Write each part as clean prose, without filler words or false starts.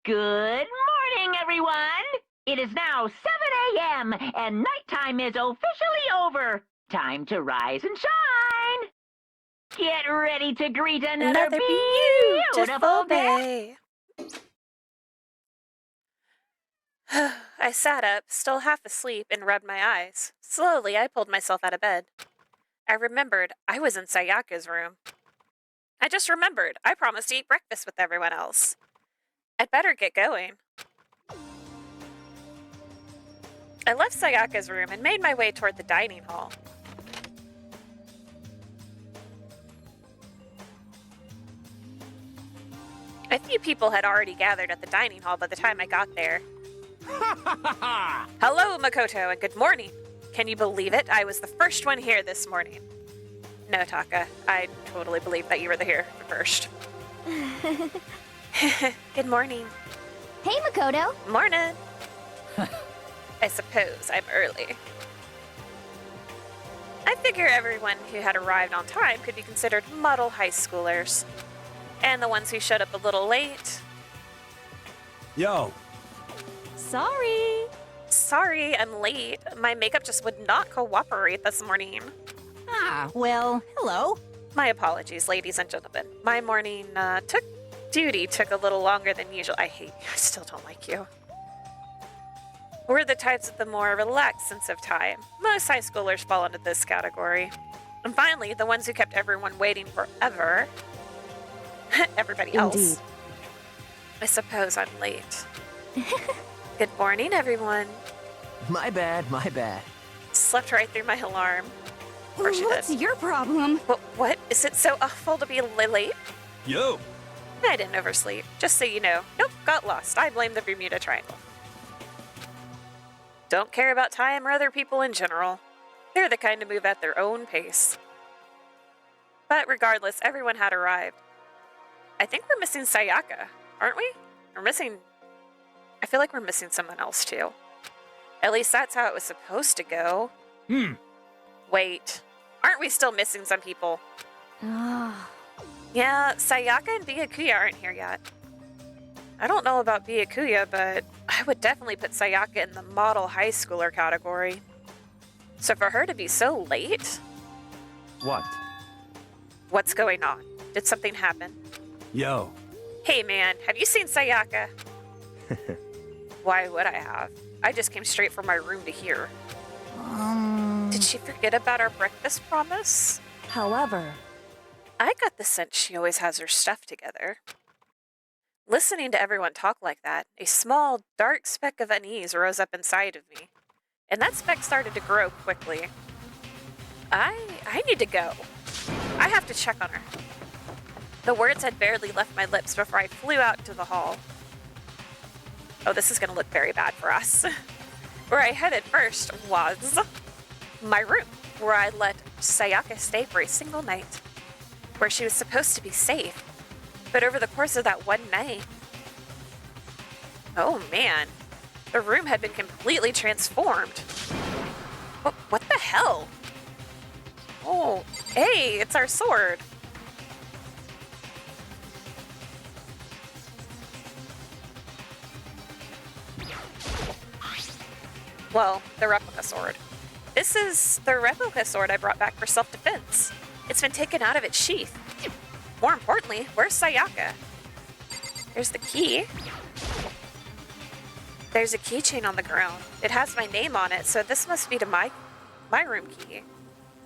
Good morning, everyone! It is now 7 a.m. and nighttime is officially over. Time to rise and shine! Get ready to greet another beautiful day! I sat up, still half asleep, and rubbed my eyes. Slowly, I pulled myself out of bed. I remembered I was in Sayaka's room. I just remembered I promised to eat breakfast with everyone else. I'd better get going. I left Sayaka's room and made my way toward the dining hall. A few people had already gathered at the dining hall by the time I got there. Hello, Makoto, and good morning. Can you believe it? I was the first one here this morning. No, Taka. I totally believe that you were here first. Good morning. Hey, Makoto. Morning. I suppose I'm early. I figure everyone who had arrived on time could be considered model high schoolers. And the ones who showed up a little late. Yo. Sorry, I'm late. My makeup just would not cooperate this morning. Ah, well, hello. My apologies, ladies and gentlemen. My morning took a little longer than usual. I still don't like you. We're the types with the more relaxed sense of time. Most high schoolers fall into this category. And finally, the ones who kept everyone waiting forever. Everybody else. Indeed. I suppose I'm late. Good morning, everyone. My bad. Slept right through my alarm. Of course you What's did. your problem? What? Is it so awful to be late? Yo. I didn't oversleep. Just so you know. Nope, got lost. I blame the Bermuda Triangle. Don't care about time or other people in general. They're the kind to move at their own pace. But regardless, everyone had arrived. I think we're missing Sayaka, aren't we? I feel like we're missing someone else too. At least that's how it was supposed to go. Wait, aren't we still missing some people? Yeah, Sayaka and Byakuya aren't here yet. I don't know about Byakuya, but I would definitely put Sayaka in the model high schooler category. So for her to be so late? What? What's going on? Did something happen? Yo. Hey man, have you seen Sayaka? Why would I have? I just came straight from my room to here. Did she forget about our breakfast promise? However, I got the sense she always has her stuff together. Listening to everyone talk like that, a small, dark speck of unease rose up inside of me. And that speck started to grow quickly. I need to go. I have to check on her. The words had barely left my lips before I flew out into the hall. Oh, this is going to look very bad for us. Where I headed first was my room, where I let Sayaka stay for a single night, where she was supposed to be safe. But over the course of that one night, oh man, the room had been completely transformed. What the hell? Oh, hey, it's our sword. Well, the replica sword. This is the replica sword I brought back for self-defense. It's been taken out of its sheath. More importantly, where's Sayaka? There's the key. There's a keychain on the ground. It has my name on it, so this must be to my room key.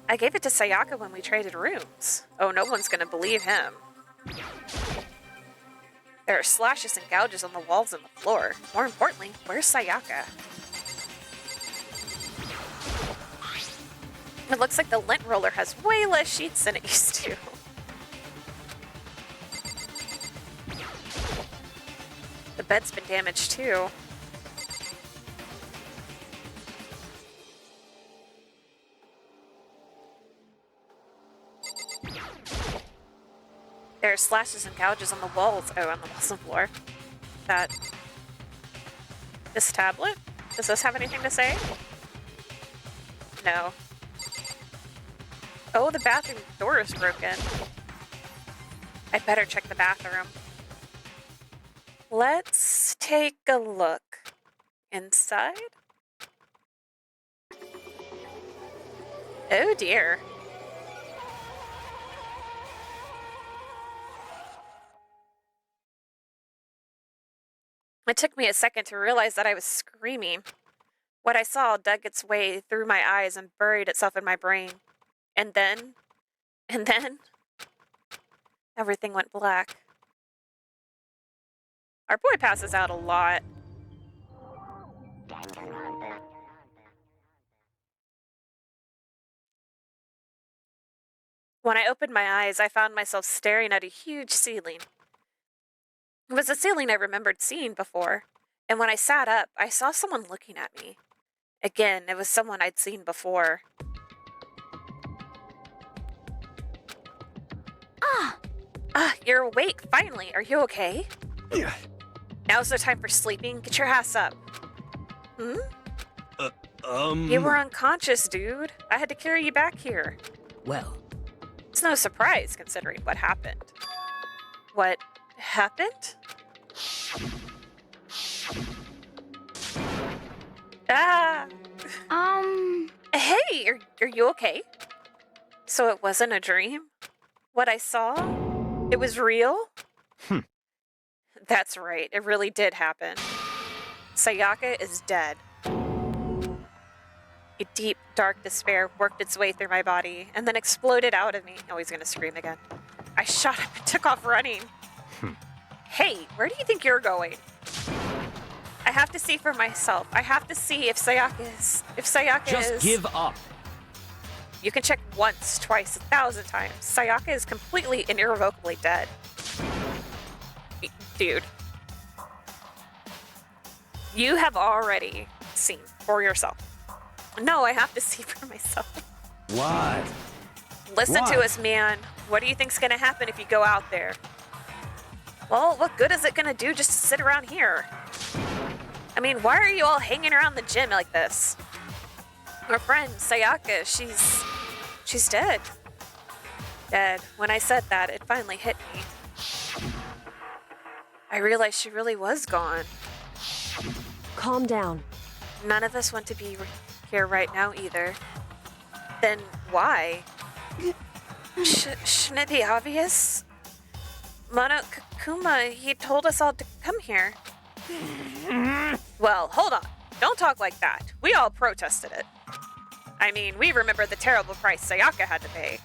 I gave it to Sayaka when we traded rooms. Oh, no one's gonna believe him. There are slashes and gouges on the walls and the floor. More importantly, where's Sayaka? It looks like the lint roller has way less sheets than it used to. The bed's been damaged too. There are slashes and gouges on the walls. Oh, on the walls and floor. This tablet? Does this have anything to say? No. Oh, the bathroom door is broken. I'd better check the bathroom. Let's take a look inside. Oh dear. It took me a second to realize that I was screaming. What I saw dug its way through my eyes and buried itself in my brain. And then, everything went black. Our boy passes out a lot. When I opened my eyes, I found myself staring at a huge ceiling. It was a ceiling I remembered seeing before, and when I sat up, I saw someone looking at me. Again, it was someone I'd seen before. You're awake, finally. Are you okay? Yeah. Now's the time for sleeping. Get your ass up. You were unconscious, dude. I had to carry you back here. Well, It's no surprise, considering what happened. What happened? Ah! Hey, are you okay? So it wasn't a dream? What I saw? It was real? That's right, it really did happen. Sayaka is dead. A deep, dark despair worked its way through my body and then exploded out of me. Oh, he's gonna scream again. I shot up and took off running. Hey, where do you think you're going? I have to see for myself. I have to see if Sayaka is... Just give up. You can check once, twice, 1,000 times. Sayaka is completely and irrevocably dead. Dude. You have already seen for yourself. No, I have to see for myself. What? Listen to What? us, man. What do you think's gonna happen if you go out there? Well, what good is it gonna do just to sit around here? I mean, why are you all hanging around the gym like this? Our friend, Sayaka, she's dead. Dead. When I said that, it finally hit me. I realized she really was gone. Calm down. None of us want to be here right now either. Then why? Shouldn't it be obvious? Kuma, he told us all to come here. Well, hold on. Don't talk like that. We all protested it. I mean, we remember the terrible price Sayaka had to pay.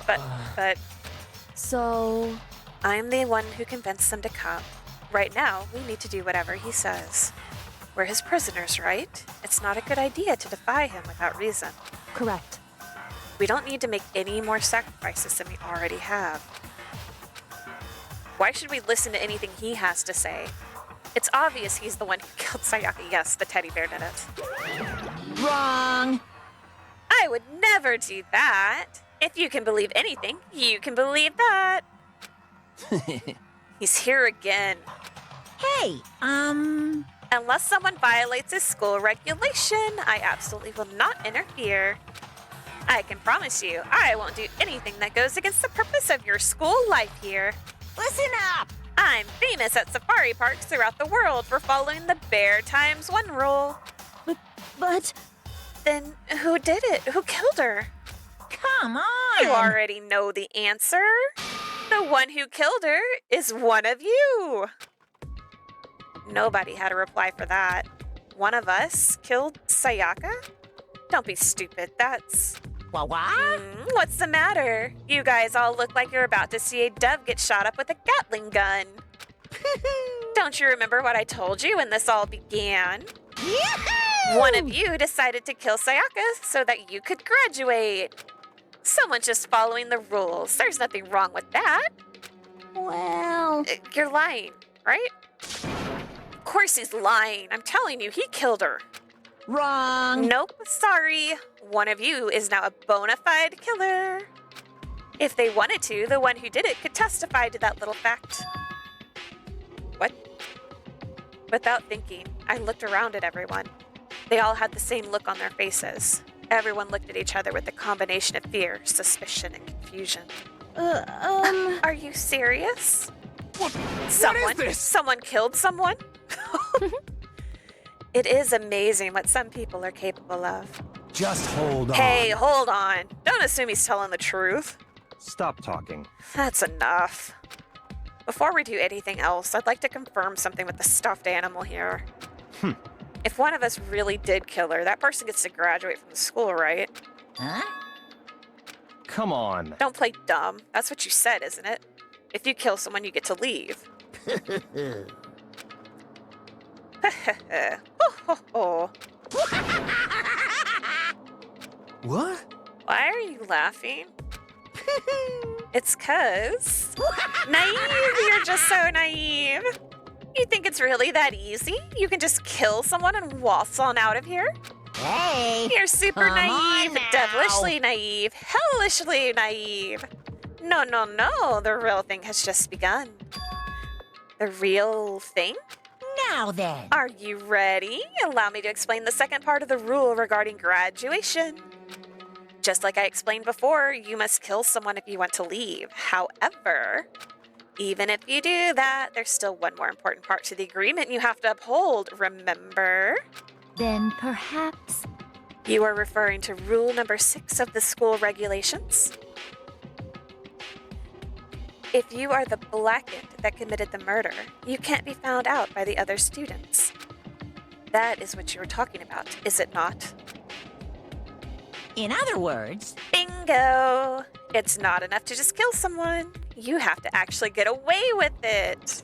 But So, I'm the one who convinced them to come. Right now, we need to do whatever he says. We're his prisoners, right? It's not a good idea to defy him without reason. correct. We don't need to make any more sacrifices than we already have. Why should we listen to anything he has to say? It's obvious he's the one who killed Sayaka. Yes, the teddy bear did it. Wrong. I would never do that. If you can believe anything, you can believe that. He's here again. Hey, Unless someone violates a school regulation, I absolutely will not interfere. I can promise you, I won't do anything that goes against the purpose of your school life here. listen up. I'm famous at safari parks throughout the world for following the bear times one rule. But Then who did it? Who killed her? Come on. You already know the answer. The one who killed her is one of you. Nobody had a reply for that. One of us killed Sayaka? Don't be stupid, that's... What? What's the matter? You guys all look like you're about to see a dove get shot up with a Gatling gun. Don't you remember what I told you when this all began? Yahoo! One of you decided to kill Sayaka so that you could graduate. Someone's just following the rules. There's nothing wrong with that. Well, You're lying, right? Of course he's lying. I'm telling you, he killed her. wrong. Nope, sorry. One of you is now a bona fide killer. If they wanted to, the one who did it could testify to that little fact. What? Without thinking, I looked around at everyone. They all had the same look on their faces. Everyone looked at each other with a combination of fear, suspicion, and confusion. Are you serious? What Someone, is this? someone killed someone? It is amazing what some people are capable of. Just hold on. Hey, hold on. Don't assume he's telling the truth. Stop talking. That's enough. Before we do anything else, I'd like to confirm something with the stuffed animal here. If one of us really did kill her, that person gets to graduate from the school, right? Huh? Come on. Don't play dumb. That's what you said, isn't it? If you kill someone, you get to leave. What? Why are you laughing? It's 'cause... Naive! You're just so naive! You think it's really that easy? You can just kill someone and waltz on out of here? Hey! You're super Come on naive, now. devilishly naive, hellishly naive. No, no, no, the real thing has just begun. The real thing? Now then. Are you ready? Allow me to explain the second part of the rule regarding graduation. Just like I explained before, you must kill someone if you want to leave. However, even if you do that, there's still one more important part to the agreement you have to uphold, remember? Then perhaps... You are referring to rule number 6 of the school regulations? If you are the blackened that committed the murder, you can't be found out by the other students. That is what you were talking about, is it not? In other words, Bingo! It's not enough to just kill someone. You have to actually get away with it.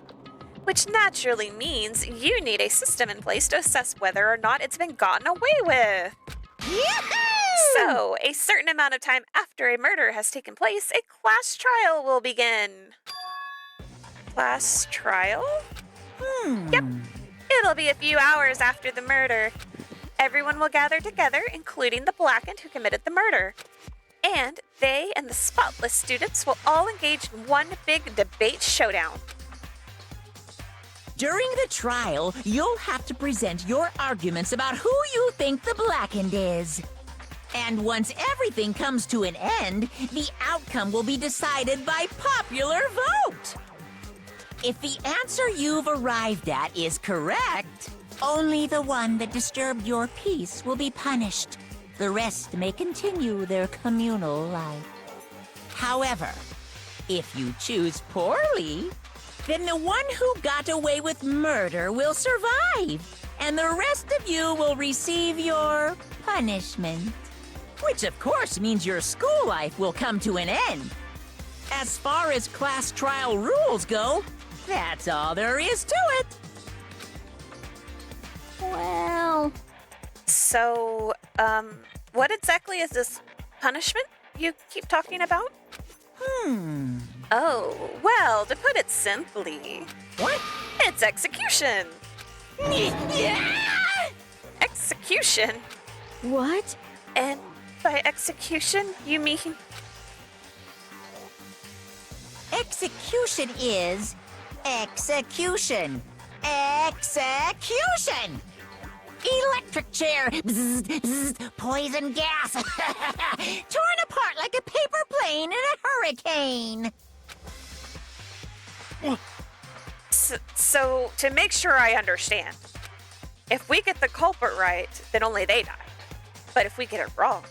Which naturally means you need a system in place to assess whether or not it's been gotten away with. So, a certain amount of time after a murder has taken place, a class trial will begin. Class trial? Yep. It'll be a few hours after the murder. Everyone will gather together, including the blackened who committed the murder. And they and the spotless students will all engage in one big debate showdown. during the trial, you'll have to present your arguments about who you think the blackened is. And once everything comes to an end, the outcome will be decided by popular vote. If the answer you've arrived at is correct, only the one that disturbed your peace will be punished. The rest may continue their communal life. However, if you choose poorly, then the one who got away with murder will survive, and the rest of you will receive your punishment. Which, of course, means your school life will come to an end. As far as class trial rules go, that's all there is to it. Well, So, what exactly is this punishment you keep talking about? Oh, well, to put it simply, What? it's execution. Execution? What? And by execution, you mean... Execution is execution. Execution! Electric chair. Bzz, bzz, poison gas. Torn apart like a paper plane in a hurricane. So, to make sure I understand, if we get the culprit right, then only they die. But if we get it wrong,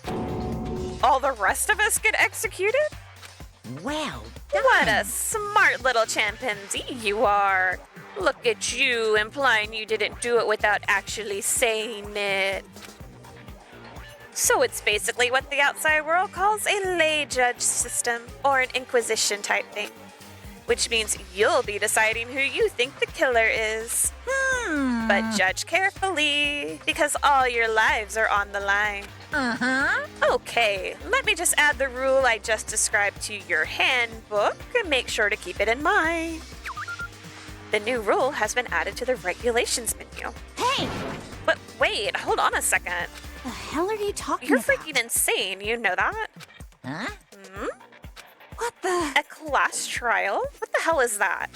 all the rest of us get executed? Well What done. a smart little chimpanzee you are. Look at you, implying you didn't do it without actually saying it. So it's basically what the outside world calls a lay judge system, or an inquisition type thing. Which means you'll be deciding who you think the killer is. But judge carefully, because all your lives are on the line. Uh-huh. Okay, let me just add the rule I just described to your handbook and make sure to keep it in mind. The new rule has been added to the regulations menu. Hey, But wait, hold on a second. the hell are you talking You're about? freaking insane, you know that? huh? What the? A class trial? What the hell is that?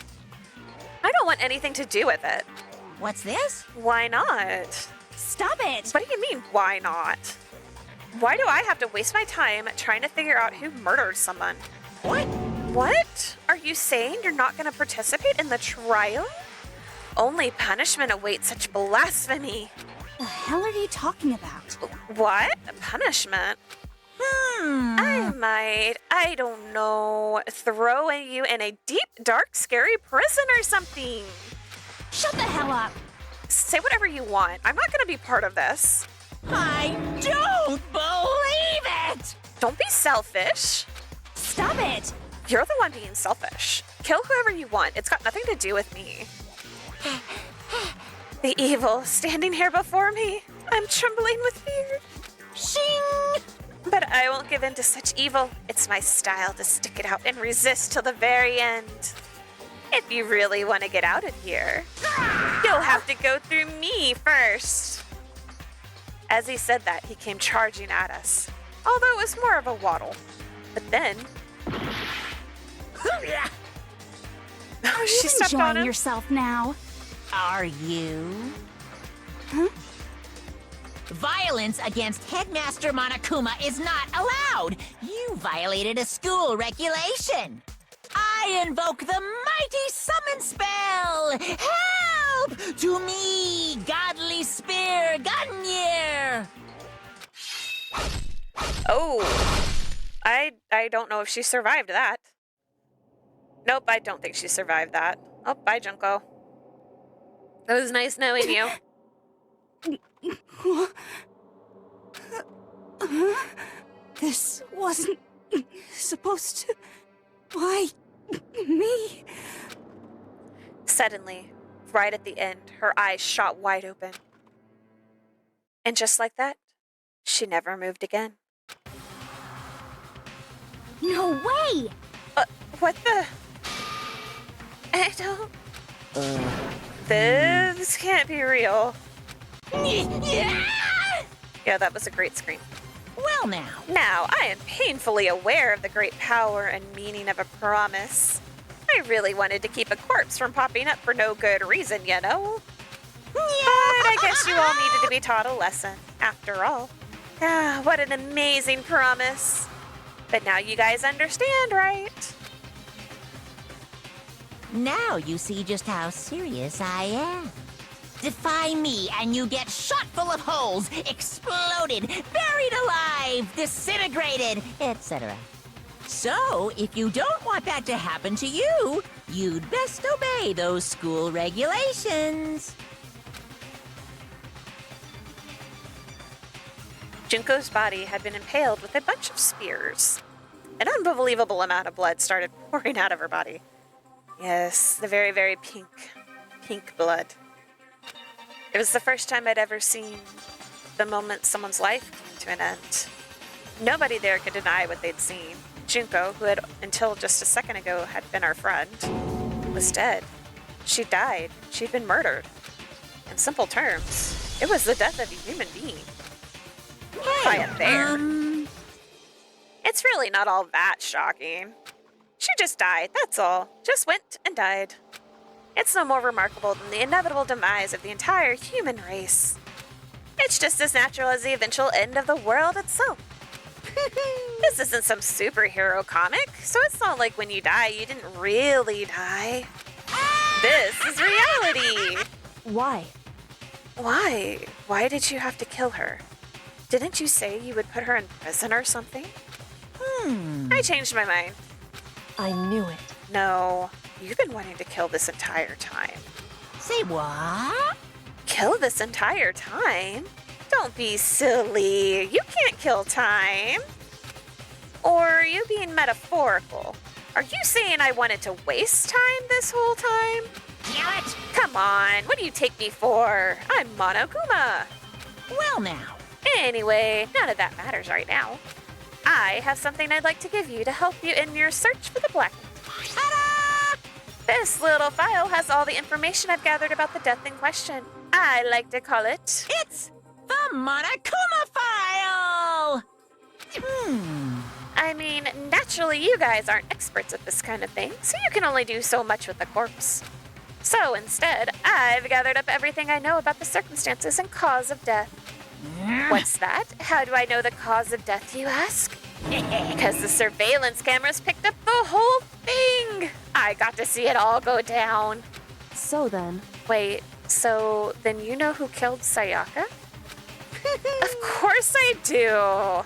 I don't want anything to do with it. What's this? Why not? Stop it! What do you mean, why not? Why do I have to waste my time trying to figure out who murdered someone? What? What? Are you saying you're not going to participate in the trial? only punishment awaits such blasphemy. The hell are you talking about? What? Punishment? I don't know, throw you in a deep, dark, scary prison or something. Shut the hell up. Say whatever you want. I'm not gonna be part of this. I don't believe it! Don't be selfish. Stop it. You're the one being selfish. Kill whoever you want. It's got nothing to do with me. The evil standing here before me. I'm trembling with fear. Shing! But I won't give in to such evil. It's my style to stick it out and resist till the very end. If you really want to get out of here, you'll have to go through me first. As he said that, he came charging at us, although it was more of a waddle. But then... Are she you stepped on enjoying him. yourself now? Are you? Huh? Violence against Headmaster Monokuma is not allowed. You violated a school regulation. I invoke the mighty summon spell. Help to me, godly spear Gunyear. Oh, I don't know if she survived that. Nope, I don't think she survived that. Oh, bye, Junko. It was nice knowing you. This wasn't supposed to... Why me? Suddenly, right at the end, her eyes shot wide open. And just like that, she never moved again. No way! What the? I don't... This can't be real. Yeah, that was a great scream. Well now. Now, I am painfully aware of the great power and meaning of a promise. I really wanted to keep a corpse from popping up for no good reason, you know? But I guess you all needed to be taught a lesson, after all. Ah, what an amazing promise. But now you guys understand, right? Now you see just how serious I am. Defy me and you get shot full of holes, exploded, buried alive, disintegrated, etc. So, if you don't want that to happen to you, you'd best obey those school regulations. Junko's body had been impaled with a bunch of spears. An unbelievable amount of blood started pouring out of her body. Yes, the very, very pink blood. It was the first time I'd ever seen the moment someone's life came to an end. Nobody there could deny what they'd seen. Junko, who had until just a second ago had been our friend, was dead. She died. She'd been murdered. In simple terms, it was the death of a human being. By a bear. It's really not all that shocking. She just died, that's all. Just went and died. It's no more remarkable than the inevitable demise of the entire human race. It's just as natural as the eventual end of the world itself. This isn't some superhero comic, so it's not like when you die, you didn't really die. This is reality. Why? Why? Why did you have to kill her? Didn't you say you would put her in prison or something? I changed my mind. I knew it. No, you've been wanting to kill this entire time. Say what? Kill this entire time? Don't be silly. You can't kill time. Or are you being metaphorical? Are you saying I wanted to waste time this whole time? Damn it! Come on, what do you take me for? I'm Monokuma. Well now. Anyway, none of that matters right now. I have something I'd like to give you to help you in your search for the Black. Ta-da! This little file has all the information I've gathered about the death in question. I like to call it... It's the Monokuma file! I mean, naturally you guys aren't experts at this kind of thing, so you can only do so much with a corpse. So instead, I've gathered up everything I know about the circumstances and cause of death. What's that? How do I know the cause of death, you ask? Because the surveillance cameras picked up the whole thing. I got to see it all go down. So then, Wait, so then you know who killed Sayaka? Of course I do!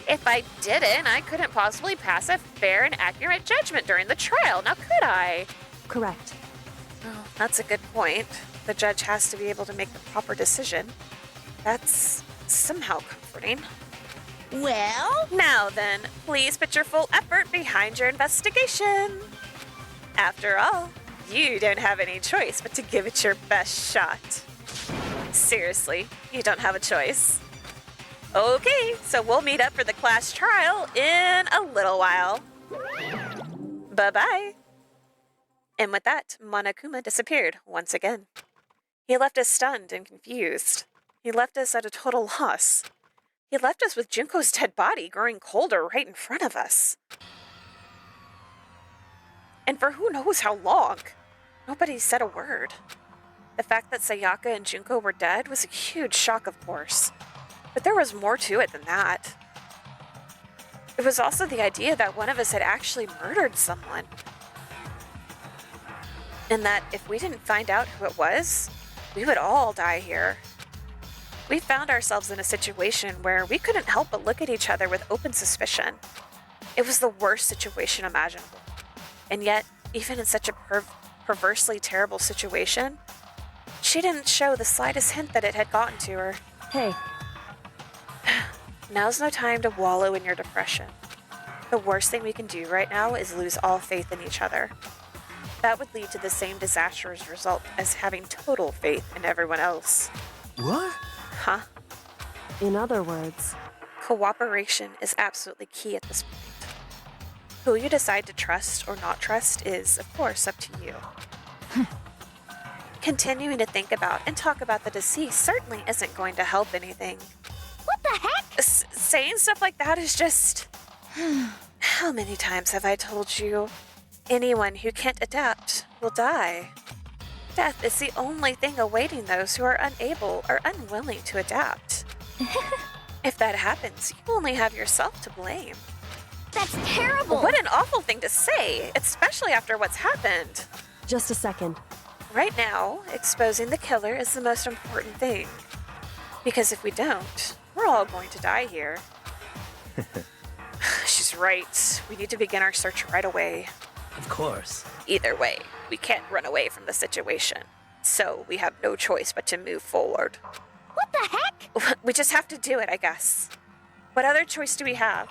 If I didn't, I couldn't possibly pass a fair and accurate judgment during the trial, now could I? correct. Oh, that's a good point. The judge has to be able to make the proper decision. That's somehow comforting. Well, Now then, please put your full effort behind your investigation. After all, you don't have any choice but to give it your best shot. Seriously, you don't have a choice. Okay, so we'll meet up for the class trial in a little while. Bye-bye. And with that, Monokuma disappeared once again. He left us stunned and confused. He left us at a total loss. He left us with Junko's dead body growing colder right in front of us. And for who knows how long. Nobody said a word. The fact that Sayaka and Junko were dead was a huge shock, of course. But there was more to it than that. It was also the idea that one of us had actually murdered someone. And that if we didn't find out who it was, we would all die here. We found ourselves in a situation where we couldn't help but look at each other with open suspicion. It was the worst situation imaginable. And yet, even in such a perversely terrible situation, she didn't show the slightest hint that it had gotten to her. Hey, Now's no time to wallow in your depression. The worst thing we can do right now is lose all faith in each other. That would lead to the same disastrous result as having total faith in everyone else. What? Huh? in other words, Cooperation is absolutely key at this point. Who you decide to trust or not trust is, of course, up to you. Continuing to think about and talk about the deceased certainly isn't going to help anything. What the heck? Saying stuff like that is just... How many times have I told you? Anyone who can't adapt will die. Death is the only thing awaiting those who are unable or unwilling to adapt. If that happens, you only have yourself to blame. That's terrible. What an awful thing to say, especially after what's happened. just a second. Right now, exposing the killer is the most important thing. Because if we don't, we're all going to die here. She's right. We need to begin our search right away. Of course. Either way, we can't run away from the situation. So we have no choice but to move forward. What the heck? We just have to do it, I guess. What other choice do we have?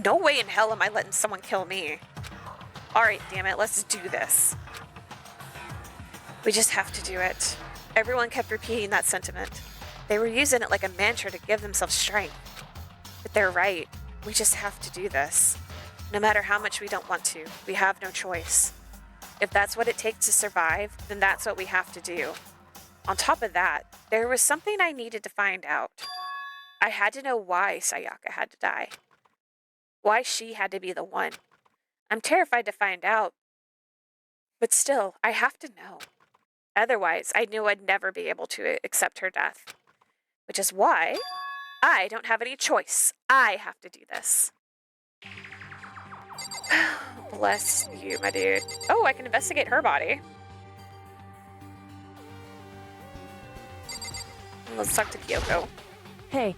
No way in hell am I letting someone kill me. Alright, damn it, let's do this. We just have to do it. Everyone kept repeating that sentiment. They were using it like a mantra to give themselves strength. But they're right. We just have to do this. No matter how much we don't want to, we have no choice. If that's what it takes to survive, then that's what we have to do. On top of that, there was something I needed to find out. I had to know why Sayaka had to die. Why she had to be the one. I'm terrified to find out. But still, I have to know. Otherwise, I knew I'd never be able to accept her death. Which is why I don't have any choice. I have to do this. Bless you, my dude. Oh, I can investigate her body. Let's talk to Kyoko. Hey,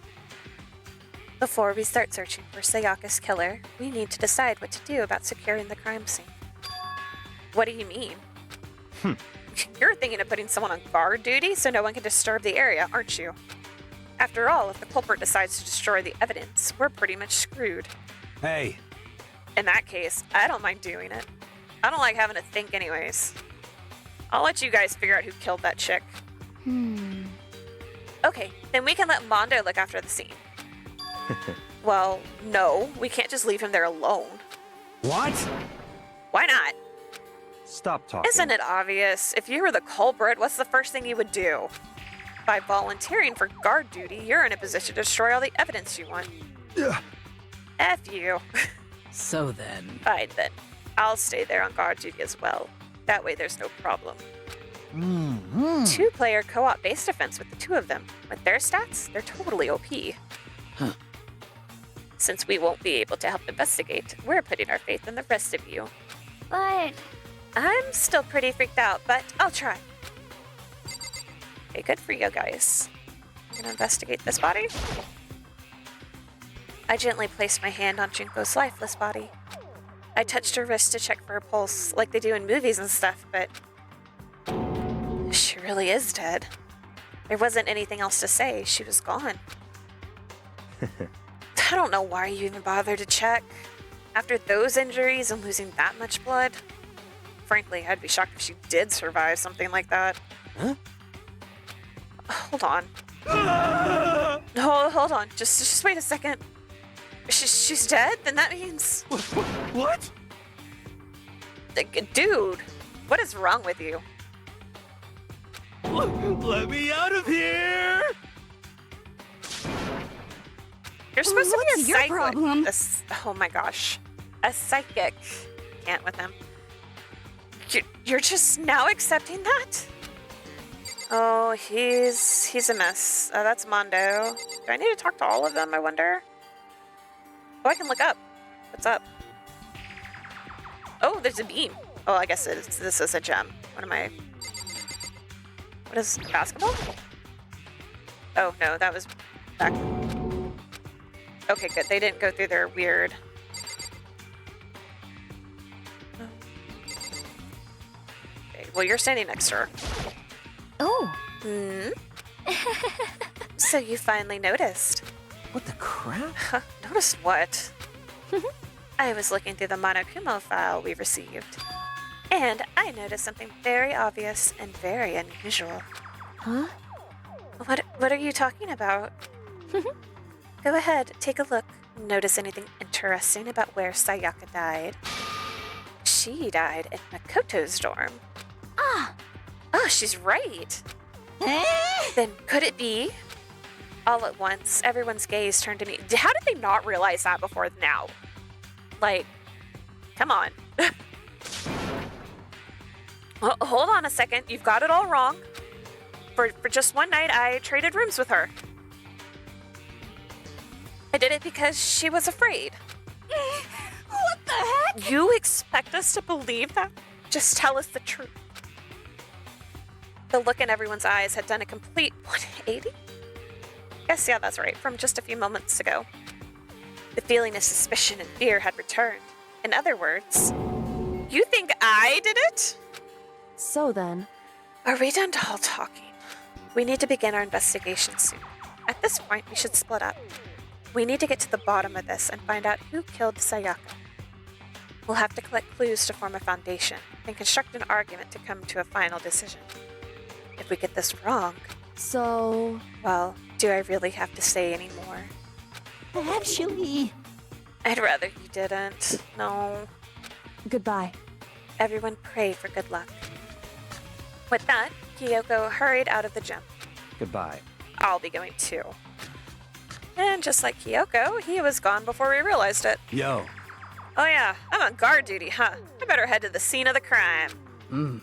Before we start searching for Sayaka's killer, we need to decide what to do about securing the crime scene. What do you mean? You're thinking of putting someone on guard duty so no one can disturb the area, aren't you? After all, if the culprit decides to destroy the evidence, we're pretty much screwed. Hey, In that case, I don't mind doing it. I don't like having to think anyways. I'll let you guys figure out who killed that chick. Okay, then we can let Mondo look after the scene. Well, no, we can't just leave him there alone. what? Why not? Stop talking. Isn't it obvious? If you were the culprit, what's the first thing you would do? By volunteering for guard duty, you're in a position to destroy all the evidence you want. Ugh. F you. So then, Fine then. I'll stay there on guard duty as well. That way there's no problem. Two-player co-op base defense with the two of them. With their stats, they're totally OP. Huh. Since we won't be able to help investigate, we're putting our faith in the rest of you. But I'm still pretty freaked out, but I'll try. Okay, good for you guys. I'm gonna investigate this body. I gently placed my hand on Junko's lifeless body. I touched her wrist to check for her pulse, like they do in movies and stuff, but she really is dead. There wasn't anything else to say. She was gone. I don't know why you even bothered to check. After those injuries and losing that much blood, frankly, I'd be shocked if she did survive something like that. Huh? Hold on. Hold on. Just wait a second. She's dead? Then that means... What? Dude, what is wrong with you? Let me out of here! You're supposed to be What's a your psychic. problem? Oh my gosh. A psychic. Can't with him. You're just now accepting that? Oh, he's a mess. That's Mondo. Do I need to talk to all of them, I wonder? Oh, I can look up. What's up? Oh, there's a beam. Oh, I guess this is a gem. What am I... What is basketball? Oh, no, that was back. Okay, good. They didn't go through their weird... Okay, well, you're standing next to her. Oh. Hmm? So you finally noticed. What the crap? Huh, noticed what? I was looking through the Monokumo file we received. And I noticed something very obvious and very unusual. Huh? What are you talking about? Go ahead, take a look. Notice anything interesting about where Sayaka died? She died in Makoto's dorm. Ah. Oh, she's right. Eh? Then could it be? All at once, everyone's gaze turned to me. How did they not realize that before now? Like, come on. Hold on a second. You've got it all wrong. For just one night, I traded rooms with her. I did it because she was afraid. What the heck? You expect us to believe that? Just tell us the truth. The look in everyone's eyes had done a complete 180. Yes, yeah, that's right, from just a few moments ago. The feeling of suspicion and fear had returned. In other words, you think I did it? So then, Are we done all talking? We need to begin our investigation soon. At this point, we should split up. We need to get to the bottom of this and find out who killed Sayaka. We'll have to collect clues to form a foundation and construct an argument to come to a final decision. If we get this wrong, so... well, do I really have to say any more? Actually. I'd rather you didn't. No. Goodbye. Everyone pray for good luck. With that, Kyoko hurried out of the gym. Goodbye. I'll be going too. And just like Kyoko, he was gone before we realized it. Yo. Oh yeah, I'm on guard duty, huh? I better head to the scene of the crime. Hmm.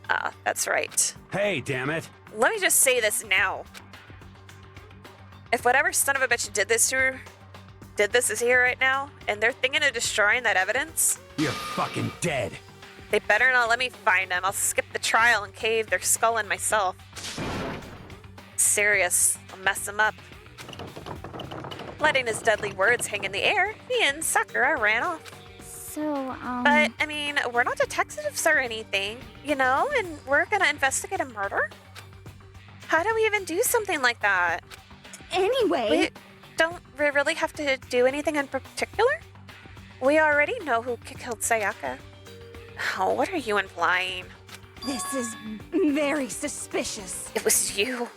Ah, that's right. Hey, damn it. Let me just say this now. If whatever son of a bitch did this to her, is here right now, and they're thinking of destroying that evidence, You're fucking dead. they better not let me find them. I'll skip the trial and cave their skull in myself. Serious, I'll mess them up. Letting his deadly words hang in the air, he and Sakura ran off. So, But, I mean, we're not detectives or anything, you know, and we're gonna investigate a murder? How do we even do something like that? anyway. Don't we really have to do anything in particular? We already know who killed Sayaka. Oh, what are you implying? This is very suspicious. It was you.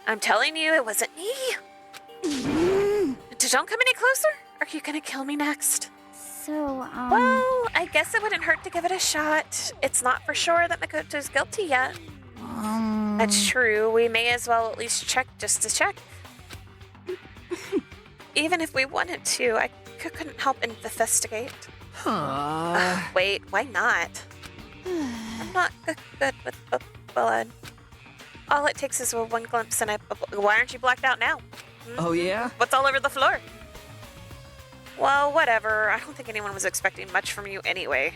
I'm telling you, it wasn't me. Don't come any closer. Are you gonna kill me next? So, Well, I guess it wouldn't hurt to give it a shot. It's not for sure that Makoto's guilty yet. That's true. We may as well at least check just to check. Even if we wanted to, I couldn't help investigate. Wait, why not? I'm not good with blood. All it takes is one glimpse and Why aren't you blacked out now? Oh, yeah? What's all over the floor? Well, whatever. I don't think anyone was expecting much from you anyway.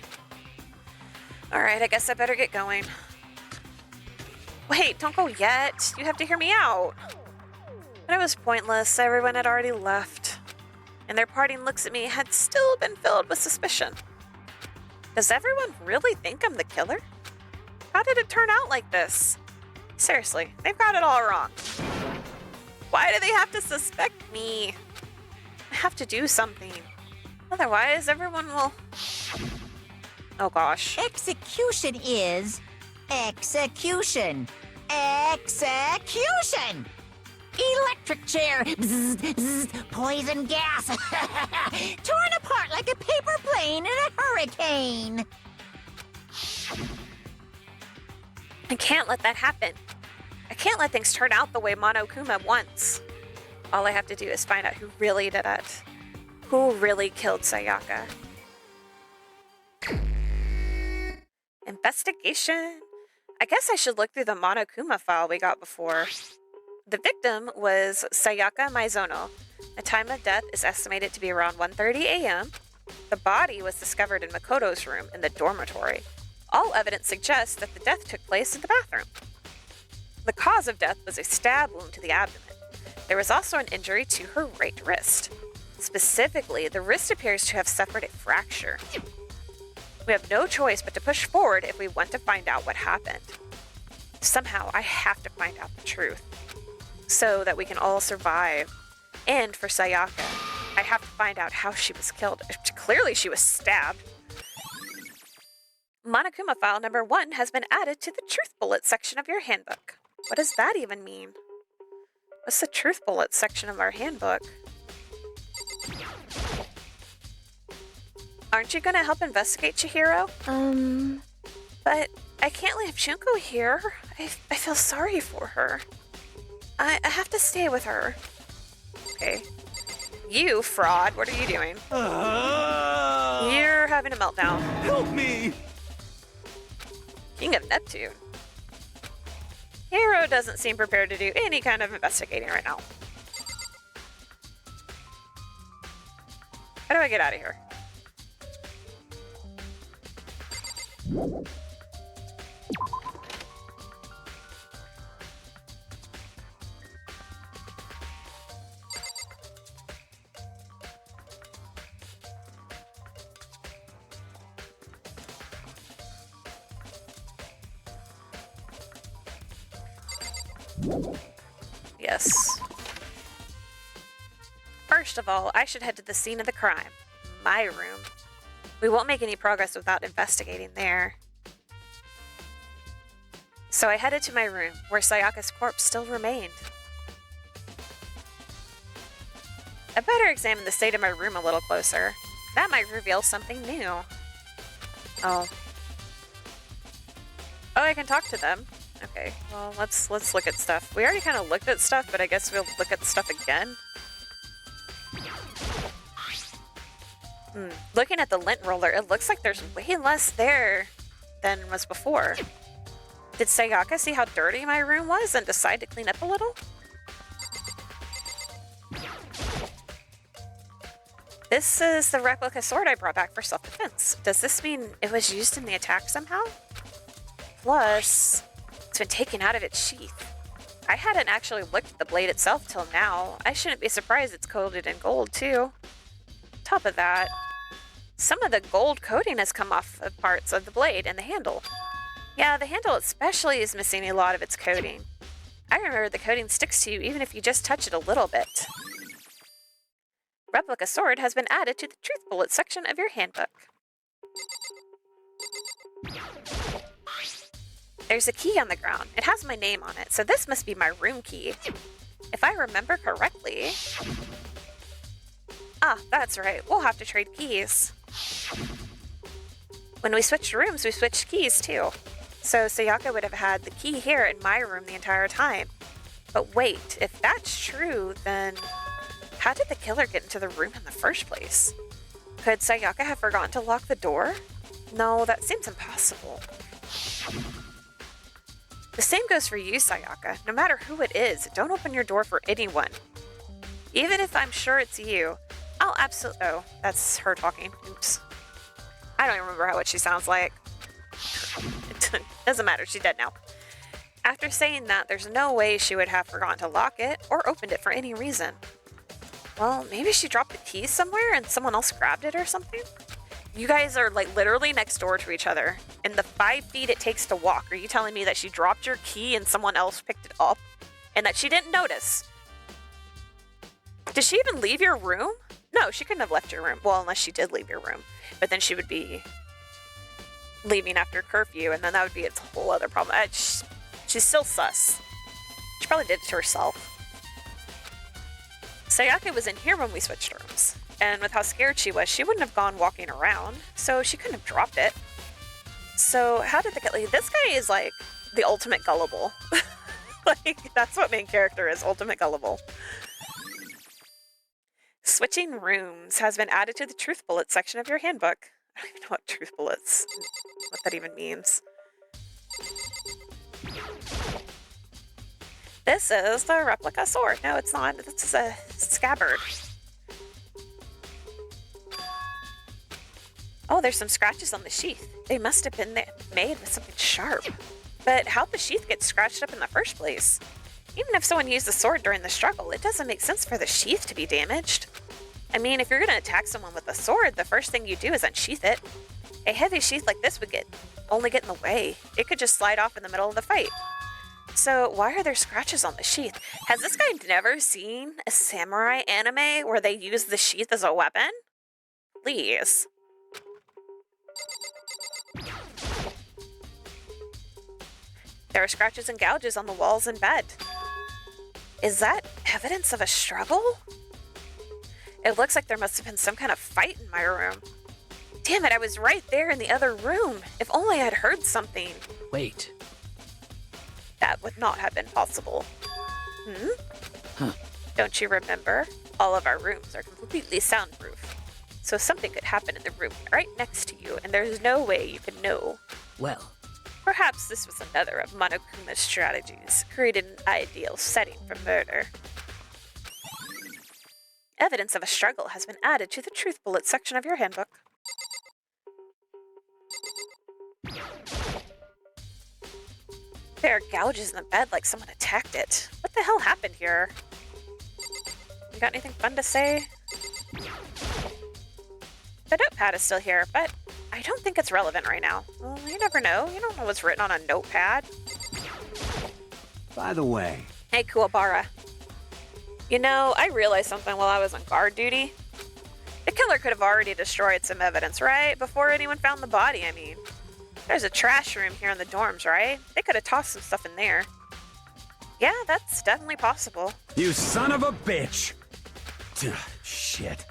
Alright, I guess I better get going. Wait, don't go yet. You have to hear me out. But it was pointless. Everyone had already left. And their parting looks at me had still been filled with suspicion. Does everyone really think I'm the killer? How did it turn out like this? Seriously, they've got it all wrong. Why do they have to suspect me? I have to do something. Otherwise, everyone will... Oh gosh. Execution is execution. Execution! Electric chair. Bzz, bzz, poison gas. Torn apart like a paper plane in a hurricane. I can't let that happen. I can't let things turn out the way Monokuma wants. All I have to do is find out who really did it. Who really killed Sayaka. Investigation. I guess I should look through the Monokuma file we got before. The victim was Sayaka Maizono. The time of death is estimated to be around 1:30 a.m. The body was discovered in Makoto's room in the dormitory. All evidence suggests that the death took place in the bathroom. The cause of death was a stab wound to the abdomen. There was also an injury to her right wrist. Specifically, the wrist appears to have suffered a fracture. We have no choice but to push forward if we want to find out what happened. Somehow, I have to find out the truth, so that we can all survive. And for Sayaka, I have to find out how she was killed. Clearly, she was stabbed. Monokuma file number 1 has been added to the truth bullet section of your handbook. What does that even mean? What's the truth bullet section of our handbook? Aren't you gonna help investigate, Chihiro? But I can't leave Junko here. I feel sorry for her. I have to stay with her. Okay. You, fraud, what are you doing? You're having a meltdown. Help me! King of Neptune. Hero doesn't seem prepared to do any kind of investigating right now. How do I get out of here? Yes. First of all, I should head to the scene of the crime. My room. We won't make any progress without investigating there. So I headed to my room, where Sayaka's corpse still remained. I better examine the state of my room a little closer. That might reveal something new. Oh. Oh, I can talk to them. Okay, well, let's look at stuff. We already kind of looked at stuff, but I guess we'll look at stuff again. Looking at the lint roller, it looks like there's way less there than was before. Did Sayaka see how dirty my room was and decide to clean up a little? This is the replica sword I brought back for self-defense. Does this mean it was used in the attack somehow? Plus, it's been taken out of its sheath. I hadn't actually looked at the blade itself till now. I shouldn't be surprised it's coated in gold, too. Top of that, some of the gold coating has come off of parts of the blade and the handle. Yeah, the handle especially is missing a lot of its coating. I remember the coating sticks to you even if you just touch it a little bit. Replica sword has been added to the truth bullet section of your handbook. There's a key on the ground. It has my name on it, so this must be my room key. If I remember correctly... Ah, that's right. We'll have to trade keys. When we switched rooms, we switched keys too. So Sayaka would have had the key here in my room the entire time. But wait, if that's true, then how did the killer get into the room in the first place? Could Sayaka have forgotten to lock the door? No, that seems impossible. The same goes for you, Sayaka. No matter who it is, don't open your door for anyone. Even if I'm sure it's you, I'll absolutely... Oh, that's her talking. Oops. I don't even remember what she sounds like. Doesn't matter, she's dead now. After saying that, there's no way she would have forgotten to lock it or opened it for any reason. Well, maybe she dropped the key somewhere and someone else grabbed it or something? You guys are like literally next door to each other. In the 5 feet it takes to walk, are you telling me that she dropped your key and someone else picked it up? And that she didn't notice? Did she even leave your room? No, she couldn't have left your room. Well, unless she did leave your room. But then she would be leaving after curfew, and then that would be its whole other problem. She's still sus. She probably did it to herself. Sayaka was in here when we switched rooms. And with how scared she was, she wouldn't have gone walking around, so she couldn't have dropped it. So how did this guy is like the ultimate gullible. Like, that's what main character is, ultimate gullible. Switching rooms has been added to the truth bullet section of your handbook. I don't even know what truth bullets, what that even means. This is the replica sword. No, it's not. This is a scabbard. Oh, there's some scratches on the sheath. They must have been made with something sharp. But how'd the sheath get scratched up in the first place? Even if someone used the sword during the struggle, it doesn't make sense for the sheath to be damaged. I mean, if you're going to attack someone with a sword, the first thing you do is unsheath it. A heavy sheath like this would only get in the way. It could just slide off in the middle of the fight. So why are there scratches on the sheath? Has this guy never seen a samurai anime where they use the sheath as a weapon? Please. There are scratches and gouges on the walls and bed. Is that evidence of a struggle? It looks like there must have been some kind of fight in my room. Damn it, I was right there in the other room. If only I'd heard something. Wait. That would not have been possible. Huh. Don't you remember? All of our rooms are completely soundproof. So something could happen in the room right next to you, and there's no way you could know. Well, perhaps this was another of Monokuma's strategies, created an ideal setting for murder. Evidence of a struggle has been added to the truth bullet section of your handbook. There are gouges in the bed like someone attacked it. What the hell happened here? You got anything fun to say? The notepad is still here, but I don't think it's relevant right now. Well, you never know. You don't know what's written on a notepad. By the way. Hey, Kuwabara. You know, I realized something while I was on guard duty. The killer could have already destroyed some evidence, right? Before anyone found the body, I mean. There's a trash room here in the dorms, right? They could have tossed some stuff in there. Yeah, that's definitely possible. You son of a bitch! Shit.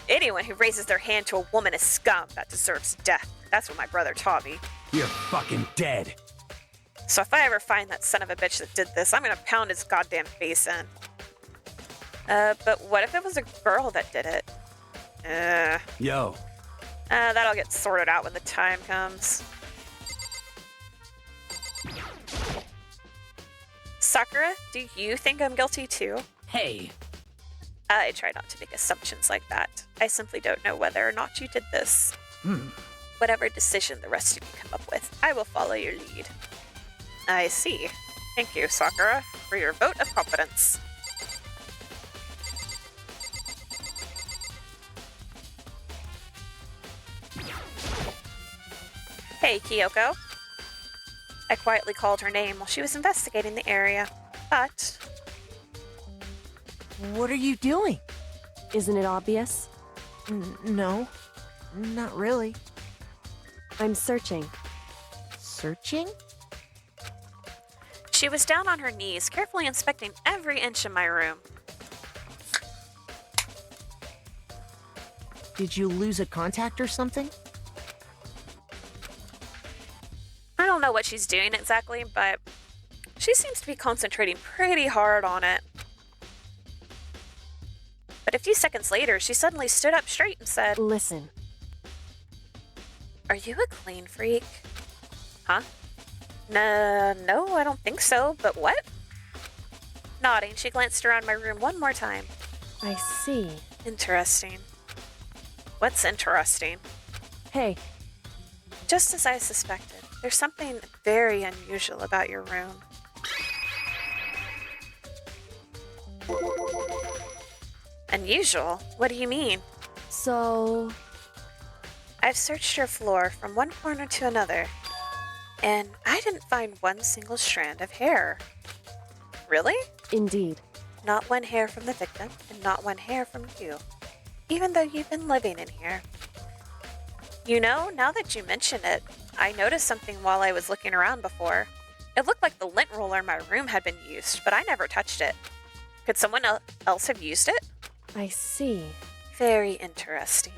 Anyone who raises their hand to a woman is scum that deserves death. That's what my brother taught me. You're fucking dead. So if I ever find that son of a bitch that did this, I'm gonna pound his goddamn face in. But what if it was a girl that did it? Yo. That'll get sorted out when the time comes. Sakura, do you think I'm guilty too? hey. I try not to make assumptions like that. I simply don't know whether or not you did this. Whatever decision the rest of you come up with, I will follow your lead. I see. Thank you, Sakura, for your vote of confidence. Hey, Kyoko. I quietly called her name while she was investigating the area, but... What are you doing? Isn't it obvious? No, not really. I'm searching. Searching? She was down on her knees, carefully inspecting every inch of my room. Did you lose a contact or something? I don't know what she's doing exactly, but she seems to be concentrating pretty hard on it. But a few seconds later, she suddenly stood up straight and said, Listen. Are you a clean freak? Huh? No, I don't think so, but what? Nodding, she glanced around my room one more time. I see. Interesting. What's interesting? Hey, Just as I suspected, there's something very unusual about your room. Unusual? What do you mean? So, I've searched your floor from one corner to another, and I didn't find one single strand of hair. Really? indeed. Not one hair from the victim, and not one hair from you, even though you've been living in here. You know, now that you mention it, I noticed something while I was looking around before. It looked like the lint roller in my room had been used, but I never touched it. Could someone else have used it? I see. Very interesting.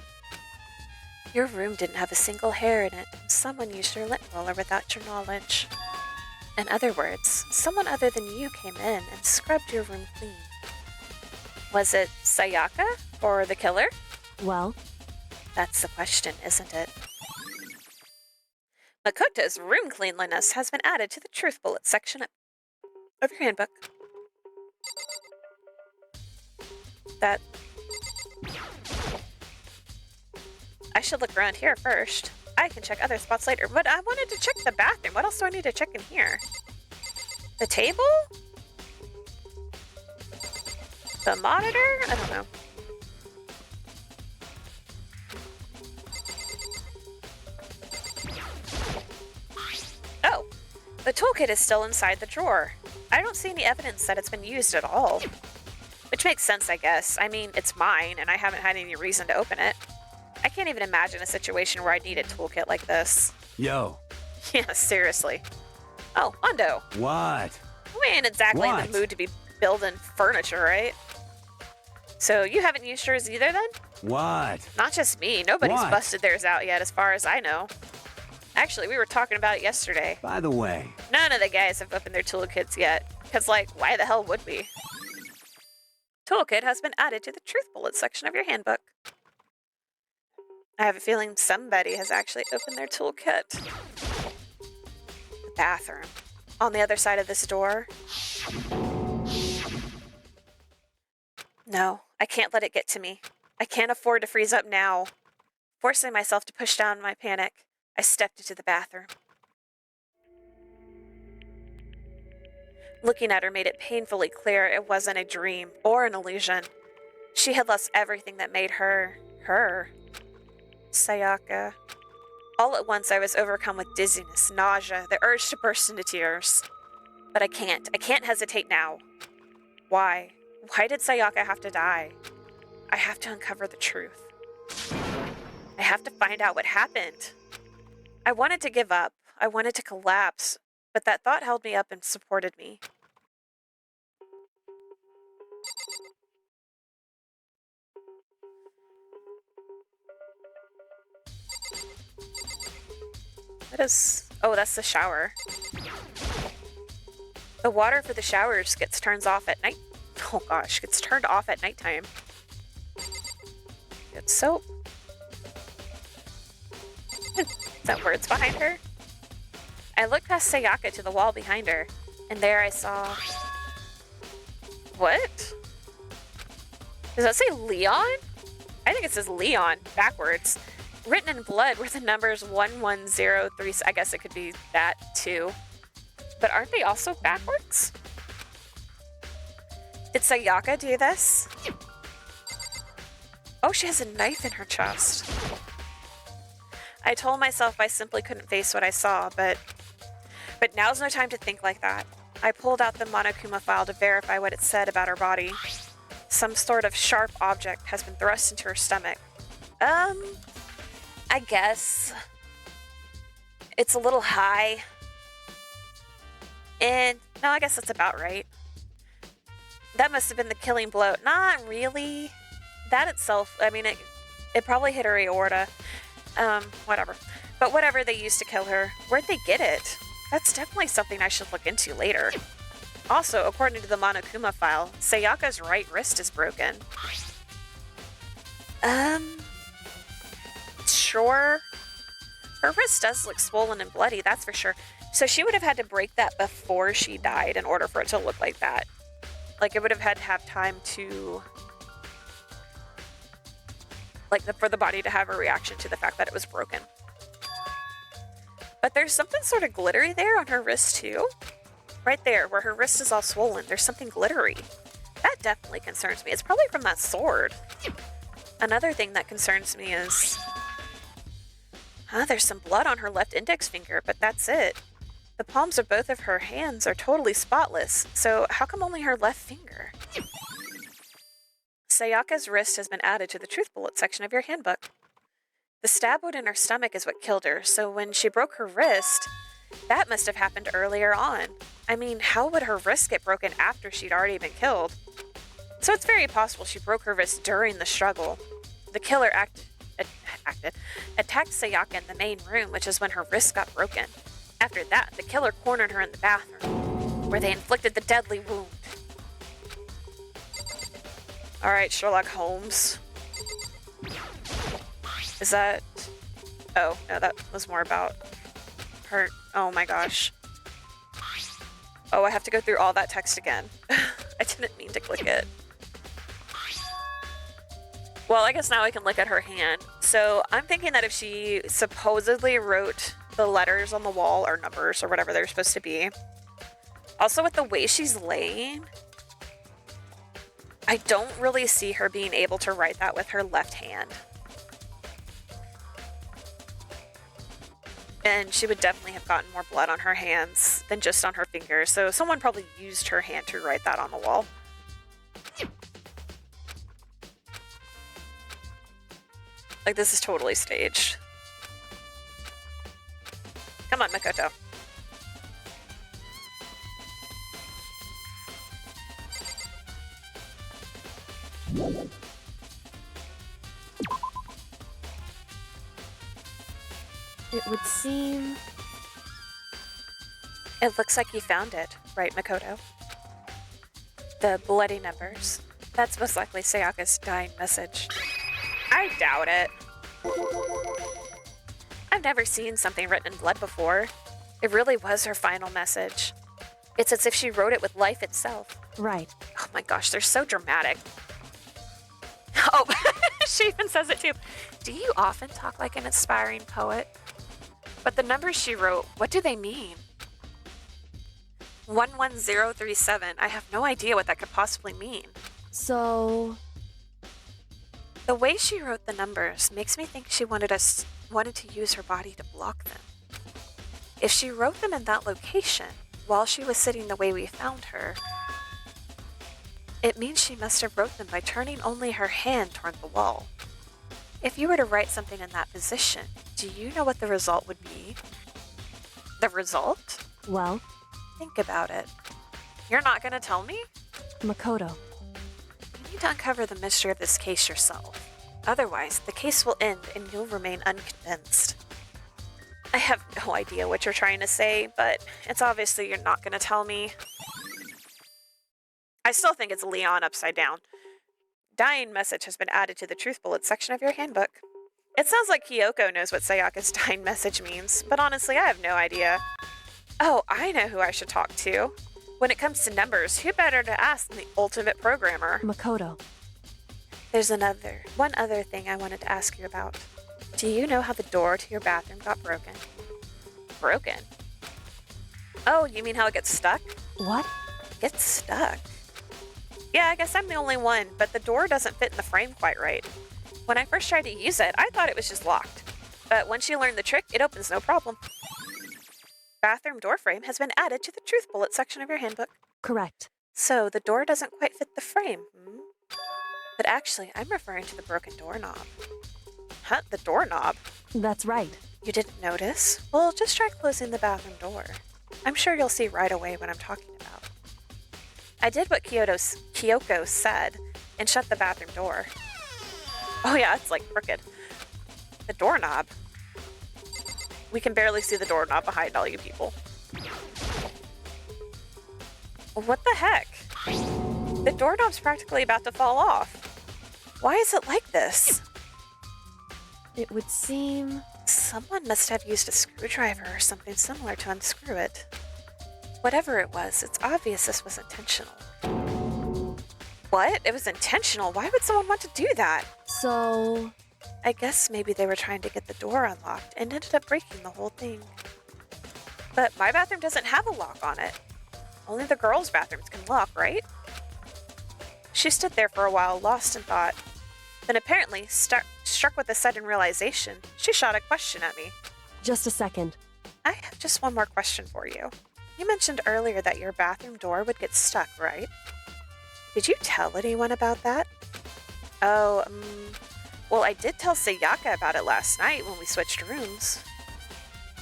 Your room didn't have a single hair in it, and someone used your lint roller without your knowledge. In other words, someone other than you came in and scrubbed your room clean. Was it Sayaka or the killer? Well, That's the question, isn't it? Makoto's room cleanliness has been added to the truth bullet section of your handbook. That... I should look around here first. I can check other spots later, but I wanted to check the bathroom. What else do I need to check in here? The table? The monitor? I don't know. Oh, the toolkit is still inside the drawer. I don't see any evidence that it's been used at all. Which makes sense, I guess. I mean, it's mine, and I haven't had any reason to open it. I can't even imagine a situation where I'd need a toolkit like this. Yo. Yeah, seriously. Oh, Mondo. What? We ain't exactly in What? the mood to be building furniture, right? So you haven't used yours either, then? What? Not just me. Nobody's What? busted theirs out yet, as far as I know. Actually, we were talking about it yesterday. By the way, None of the guys have opened their toolkits yet. Because, like, why the hell would we? Toolkit has been added to the truth bullet section of your handbook. I have a feeling somebody has actually opened their toolkit. The bathroom. On the other side of this door. No, I can't let it get to me. I can't afford to freeze up now. Forcing myself to push down my panic, I stepped into the bathroom. Looking at her made it painfully clear it wasn't a dream or an illusion. She had lost everything that made her, her. Sayaka. All at once I was overcome with dizziness, nausea, the urge to burst into tears. But I can't hesitate now. Why? Why did Sayaka have to die? I have to uncover the truth. I have to find out what happened. I wanted to give up. I wanted to collapse. But that thought held me up and supported me. What is... Oh, that's the shower. The water for the showers gets turned off at night. Oh gosh, gets turned off at nighttime. Good soap. Is that words behind her? I looked past Sayaka to the wall behind her, and there I saw... What? Does that say Leon? I think it says Leon, backwards. Written in blood were the numbers 1103. I guess it could be that too. But aren't they also backwards? Did Sayaka do this? Oh, she has a knife in her chest. I told myself I simply couldn't face what I saw, but now's no time to think like that. I pulled out the Monokuma file to verify what it said about her body. Some sort of sharp object has been thrust into her stomach. I guess it's a little high. And no, I guess that's about right. That must have been the killing blow. Not really. That itself, I mean, it probably hit her aorta. Whatever. But whatever they used to kill her, where'd they get it? That's definitely something I should look into later. Also, according to the Monokuma file, Sayaka's right wrist is broken. Sure. Her wrist does look swollen and bloody, that's for sure. So she would have had to break that before she died in order for it to look like that. Like, it would have had to have time to... Like, for the body to have a reaction to the fact that it was broken. But there's something sort of glittery there on her wrist too. Right there, where her wrist is all swollen, there's something glittery. That definitely concerns me. It's probably from that sword. Another thing that concerns me is... there's some blood on her left index finger, but that's it. The palms of both of her hands are totally spotless, so how come only her left finger? Sayaka's wrist has been added to the truth bullet section of your handbook. The stab wound in her stomach is what killed her, so when she broke her wrist, that must have happened earlier on. I mean, how would her wrist get broken after she'd already been killed? So it's very possible she broke her wrist during the struggle. The killer attacked Sayaka in the main room, which is when her wrist got broken. After that, the killer cornered her in the bathroom, where they inflicted the deadly wound. Alright, Sherlock Holmes. Is that... Oh, no, that was more about her... Oh my gosh. Oh, I have to go through all that text again. I didn't mean to click it. Well, I guess now I can look at her hand. So I'm thinking that if she supposedly wrote the letters on the wall, or numbers, or whatever they're supposed to be. Also, with the way she's laying, I don't really see her being able to write that with her left hand. And she would definitely have gotten more blood on her hands than just on her fingers, so someone probably used her hand to write that on the wall. Like, this is totally staged. Come on, Makoto. It would seem... It looks like you found it, right, Makoto? The bloody numbers. That's most likely Sayaka's dying message. I doubt it. I've never seen something written in blood before. It really was her final message. It's as if she wrote it with life itself. Right. Oh my gosh, they're so dramatic. Oh, she even says it too. Do you often talk like an aspiring poet? But the numbers she wrote, what do they mean? 11037. I have no idea what that could possibly mean. So... The way she wrote the numbers makes me think she wanted to use her body to block them. If she wrote them in that location, while she was sitting the way we found her, it means she must have wrote them by turning only her hand toward the wall. If you were to write something in that position, do you know what the result would be? The result? Well, Think about it. You're not going to tell me? Makoto. You need to uncover the mystery of this case yourself. Otherwise, the case will end and you'll remain unconvinced. I have no idea what you're trying to say, but it's obviously you're not going to tell me. I still think it's Leon upside down. Dying message has been added to the truth bullet section of your handbook. It sounds like Kyoko knows what Sayaka's dying message means, but honestly, I have no idea. Oh, I know who I should talk to. When it comes to numbers, who better to ask than the ultimate programmer? Makoto. There's one other thing I wanted to ask you about. Do you know how the door to your bathroom got broken? Broken? Oh, you mean how it gets stuck? What? Gets stuck? Yeah, I guess I'm the only one, but the door doesn't fit in the frame quite right. When I first tried to use it, I thought it was just locked. But once you learn the trick, it opens no problem. Bathroom door frame has been added to the truth bullet section of your handbook. Correct. So the door doesn't quite fit the frame, But actually, I'm referring to the broken doorknob. Huh? The doorknob? That's right. You didn't notice? Well, just try closing the bathroom door. I'm sure you'll see right away what I'm talking about. I did what Kyoko said and shut the bathroom door. Oh yeah, it's like crooked. The doorknob. We can barely see the doorknob behind all you people. What the heck? The doorknob's practically about to fall off. Why is it like this? It would seem... Someone must have used a screwdriver or something similar to unscrew it. Whatever it was, it's obvious this was intentional. What? It was intentional? Why would someone want to do that? So... I guess maybe they were trying to get the door unlocked and ended up breaking the whole thing. But my bathroom doesn't have a lock on it. Only the girls' bathrooms can lock, right? She stood there for a while, lost in thought. Then apparently, struck with a sudden realization, she shot a question at me. Just a second. I have just one more question for you. You mentioned earlier that your bathroom door would get stuck, right? Did you tell anyone about that? Oh, well, I did tell Sayaka about it last night when we switched rooms.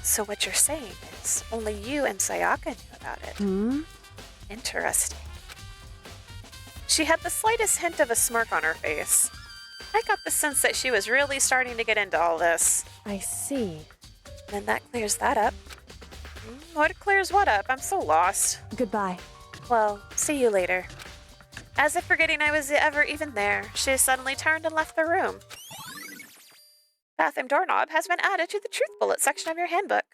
So what you're saying is only you and Sayaka knew about it. Hmm? Interesting. She had the slightest hint of a smirk on her face. I got the sense that she was really starting to get into all this. I see. Then that clears that up. What clears what up? I'm so lost. Goodbye. Well, see you later. As if forgetting I was ever even there, she suddenly turned and left the room. Bathroom doorknob has been added to the truth bullet section of your handbook.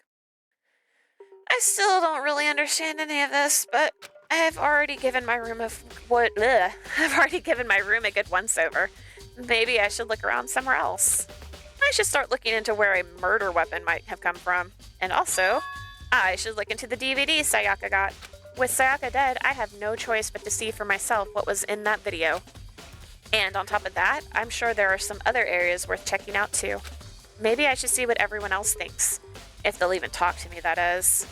I still don't really understand any of this, but I've already given my room I've already given my room a good once-over. Maybe I should look around somewhere else. I should start looking into where a murder weapon might have come from. And also, I should look into the DVD Sayaka got. With Sayaka dead, I have no choice but to see for myself what was in that video. And on top of that, I'm sure there are some other areas worth checking out too. Maybe I should see what everyone else thinks. If they'll even talk to me, that is.